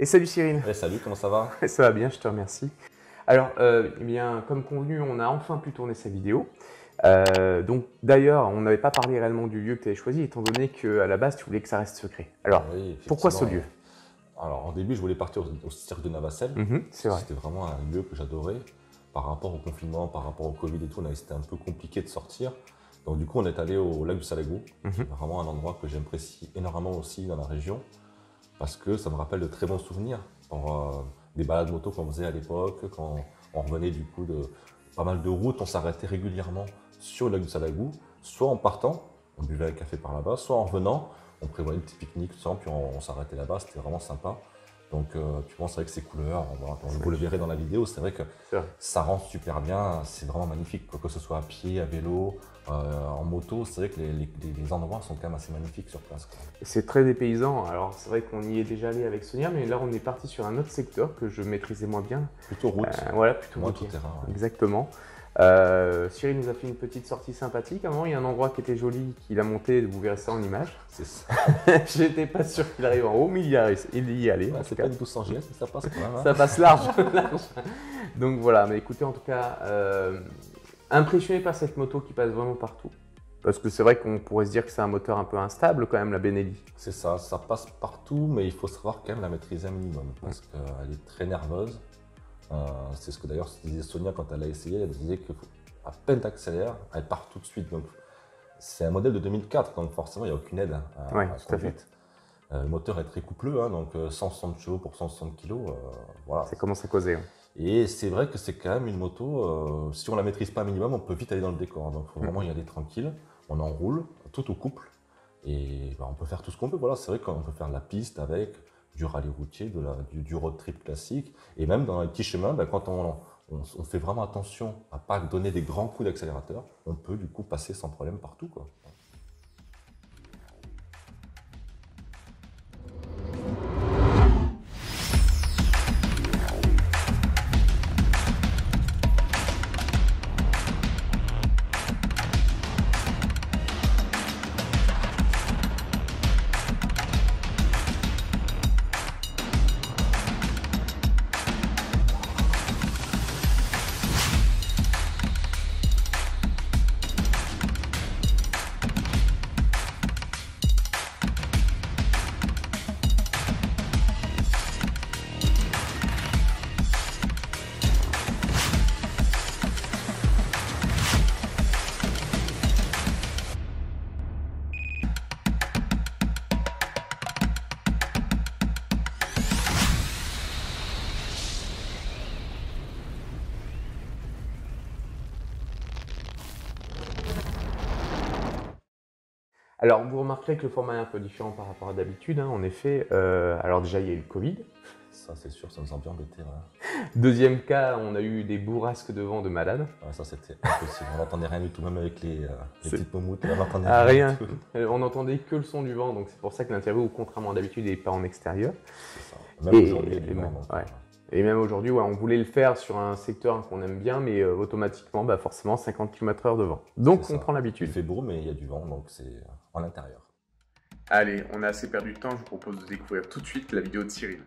Et salut Cyril. Salut, comment ça va? Ça va bien, je te remercie. Alors, eh bien, comme convenu, on a enfin pu tourner sa vidéo. Donc, d'ailleurs, on n'avait pas parlé réellement du lieu que tu avais choisi, étant donné qu'à la base, tu voulais que ça reste secret. Alors, Oui, pourquoi ce effectivement. lieu? Alors, au début, je voulais partir au cirque de Navacelle. C'est vrai. C'était vraiment un lieu que j'adorais. Par rapport au confinement, par rapport au Covid et tout, c'était un peu compliqué de sortir. Donc, du coup, on est allé au lac du Salagou. C'est vraiment un endroit que j'apprécie énormément aussi dans la région. Parce que ça me rappelle de très bons souvenirs. Des balades moto qu'on faisait à l'époque, quand on revenait du coup de pas mal de routes, on s'arrêtait régulièrement sur le lac du Salagou, soit en partant, on buvait un café par là-bas, soit en revenant, on prévoyait un petit pique-nique, tout ça, puis on s'arrêtait là-bas, c'était vraiment sympa. Donc, tu penses avec ces couleurs, vous le verrez dans la vidéo, c'est vrai que ça rend super bien, c'est vraiment magnifique, que ce soit à pied, à vélo, en moto, c'est vrai que les endroits sont quand même assez magnifiques sur place. C'est très dépaysant. Alors, c'est vrai qu'on y est déjà allé avec Sonia, mais là, on est parti sur un autre secteur que je maîtrisais moins bien. Plutôt route, voilà, plutôt moins routier. tout terrain. Ouais. Exactement. Cyril nous a fait une petite sortie sympathique. Avant, il y a un endroit qui était joli, qu'il a monté, vous verrez ça en image. C'est ça. J'étais pas sûr qu'il arrive en haut, mais il y allait. Ouais, c'est pas une 1200 GS, mais ça passe quand même. Hein. Ça passe large. Donc voilà, mais écoutez, en tout cas, impressionné par cette moto qui passe vraiment partout. Parce que c'est vrai qu'on pourrait se dire que c'est un moteur un peu instable quand même, la Benelli. C'est ça, ça passe partout, mais il faut savoir quand même la maîtriser un minimum, parce qu'elle est très nerveuse. C'est ce que d'ailleurs disait Sonia quand elle l'a essayé, elle disait qu'à peine t'accélères, elle part tout de suite. Donc c'est un modèle de 2004, donc forcément il n'y a aucune aide à Oui, la tout à fait. conduite. Le moteur est très coupleux, hein, donc 160 chevaux pour 160 kg, voilà. Ça commence à causer. Et c'est vrai que c'est quand même une moto, si on la maîtrise pas un minimum, on peut vite aller dans le décor. Donc il faut vraiment y aller tranquille, on enroule, tout au couple, et on peut faire tout ce qu'on veut. Voilà, c'est vrai qu'on peut faire la piste avec du rallye routier, du road trip classique, et même dans les petits chemins, quand on fait vraiment attention à ne pas donner des grands coups d'accélérateur, on peut du coup passer sans problème partout, quoi. Alors, vous remarquerez que le format est un peu différent par rapport à d'habitude, hein, en effet. Alors déjà, il y a eu le Covid. Ça, c'est sûr, ça nous a bien embêté. Voilà. Deuxième cas, on a eu des bourrasques de vent de malade. Ouais, ça, c'était impossible. On n'entendait rien du tout, même avec les petites momoutes. On n'entendait rien. On n'entendait que le son du vent, donc c'est pour ça que l'interview, contrairement à d'habitude, n'est pas en extérieur. C'est ça. Même aujourd'hui, il y a du vent. Et même aujourd'hui, on voulait le faire sur un secteur qu'on aime bien, mais automatiquement, forcément, 50 km/h de vent. Donc, on prend l'habitude. Il fait beau, mais il y a du vent, donc c'est en intérieur. Allez, on a assez perdu de temps. Je vous propose de découvrir tout de suite la vidéo de Cyril.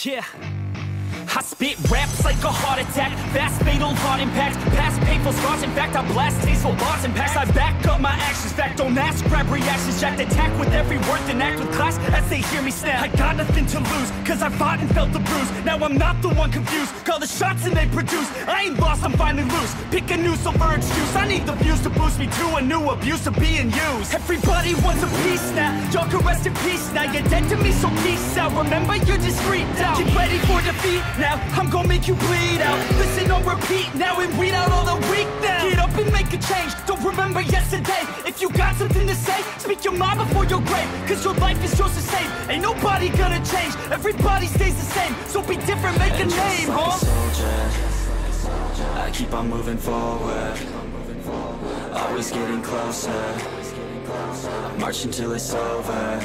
Yeah, I spit raps like a heart attack, fast fatal heart impacts, past painful scars. In fact, I blast tasteful bars and packs. I back up my actions, fact don't ask, grab reactions, jacked attack with every word, then act with class as they hear me snap. I got nothing to lose, cause I fought and felt the bruise. Now I'm not the one confused, call the shots and they produce. I ain't lost, I'm finally loose, pick a new silver excuse. I need the views to boost me to a new abuse of being used. Everybody wants a piece now, y'all can rest in peace now. You're dead to me, so peace out, remember you're discreet now. Get ready for defeat now, I'm gonna make you bleed out. Listen on repeat now and weed out all the weak now. Get up and make a change, don't remember yesterday. If you got something to say, speak your mind before your grave, cause your life is yours to save. Ain't nobody gonna change, everybody stays the same. So be different, make a name, huh? I keep on moving forward, always getting closer, marching till it's over.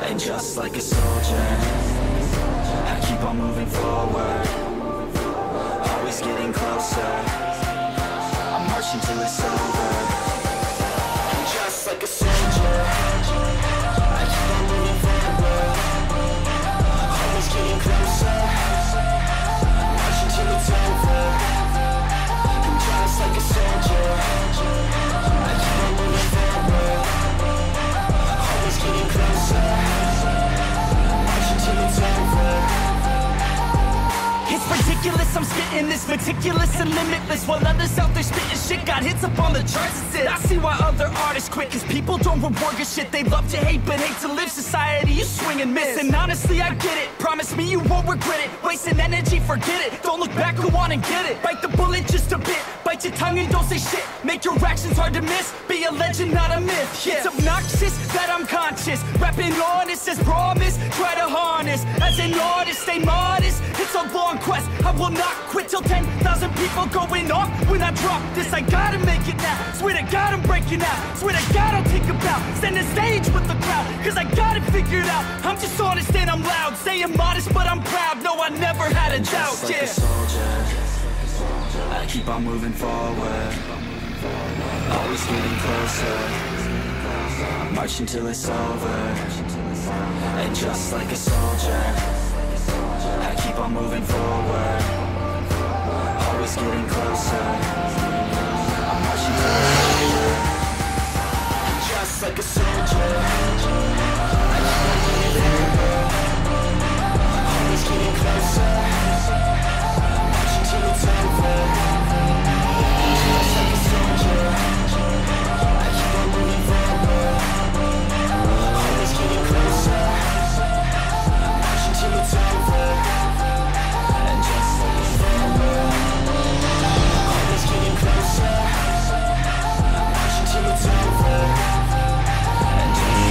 And just like a soldier, I keep on moving forward, always getting closer, I'm marching till it's over. And just like a soldier, I keep on moving forward, always getting closer, marching till it's over. And just like a soldier, I keep on moving forward, always getting closer, marching till it's over. It's ridiculous, I'm spitting this meticulous and limitless, while others out there spitting shit got hits up on the charts. I see why other artists quit, cause people don't reward your shit. They love to hate but hate to live. Society, you swing and miss, and honestly I get it. Promise me you won't regret it. Wasting energy, forget it. Don't look back, go on and get it. Bite the bullet just a bit, bite your tongue and don't say shit. Make your actions hard to miss, be a legend not a myth. Yeah. It's obnoxious that I'm conscious, rapping honest as promise. Try to harness, as an artist stay modest. It's a long quest, I will not quit till 10,000 people going off. When I drop this, I gotta make it now. Swear to God I'm breaking out, swear to God I'll take a bow. Stand the stage with the crowd, cause I got it figured out. I'm just honest and I'm loud, saying modest but I'm proud. No, I never had a doubt, Just like a soldier, I keep on moving forward, always getting closer, I'm marching till it's over. And just like a soldier, I keep on moving forward, always getting closer, I'm marching till it's over. And just like a soldier, I keep on moving forward, always getting closer, I'm marching till it's over. And just like a soldier, I keep on moving forward, always getting closer, I'm marching till it's over. And just like a soldier, always getting closer, I'm marching till it's over. And just like a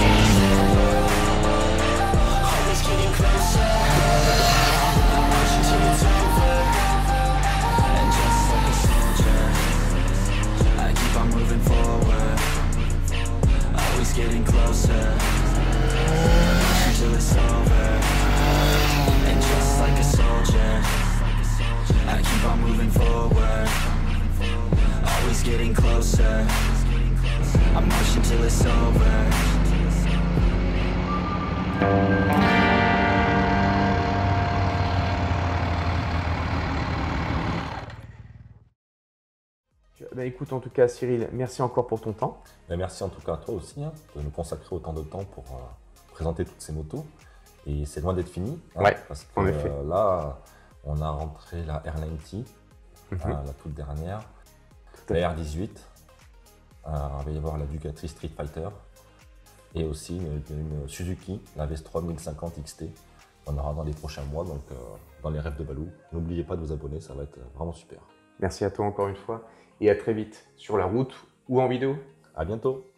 soldier, always getting closer, I'm marching till it's over. And just like a soldier, I keep on moving forward, always getting closer, marching till it's over. And just like a soldier, I keep on moving forward, always getting closer, I'm marching till it's over. Bah, écoute, en tout cas, Cyril, merci encore pour ton temps. Mais merci en tout cas à toi aussi de nous consacrer autant de temps pour présenter toutes ces motos. Et c'est loin d'être fini. Ouais, parce que en effet. Là, on a rentré la R90, la toute dernière, la R18. Il va y avoir la Ducati Street Fighter et aussi une Suzuki, la VS3 1050 XT. On aura dans les prochains mois, donc dans les rêves de Balou. N'oubliez pas de vous abonner, ça va être vraiment super. Merci à toi encore une fois et à très vite sur la route ou en vidéo. À bientôt.